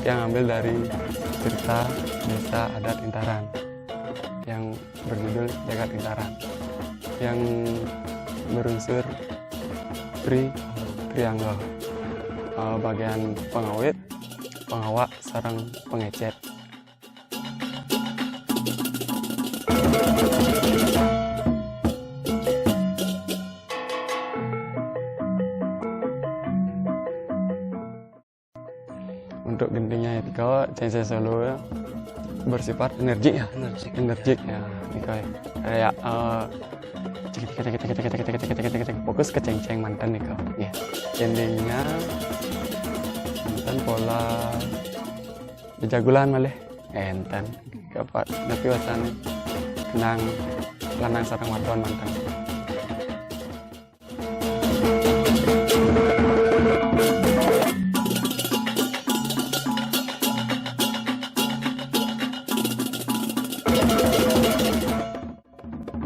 project yang ambil dari cerita desa adat Intaran yang berjudul Jagat Intaran, yang berunsur triangle, bagian pengawit, pengawak, sarang pengecet. Untuk gentingnya itu kalau Cengse Solo ya, bersifat energik ya, energik ya, kayak fokus ke ceng-ceng mantan nih kau. Ya, endingnya mantan pola jagulan malih, enten kapat tapi wasan kenang lanang sarang wadon mantan.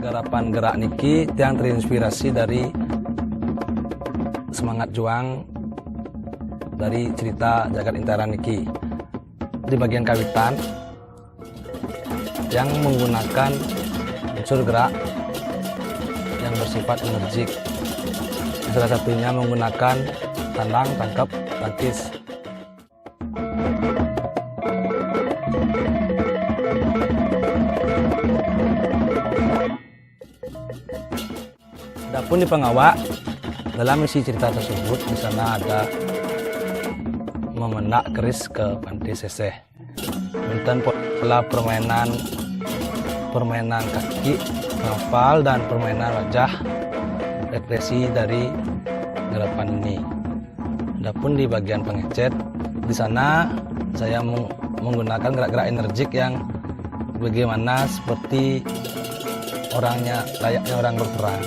Garapan gerak niki yang terinspirasi dari semangat juang dari cerita Jagat Intaran niki. Di bagian kawitan yang menggunakan unsur gerak yang bersifat energik. Salah satunya menggunakan tandang, tangkap, tangkis. Adapun di pengawak, dalam isi cerita tersebut di sana ada memenak keris ke Pantai Seseh. Tentang pola permainan kaki, ngapal dan permainan wajah, ekspresi dari garapan ini. Adapun di bagian pengecet, di sana saya menggunakan gerak-gerak energik yang bagaimana seperti layaknya orang berperang.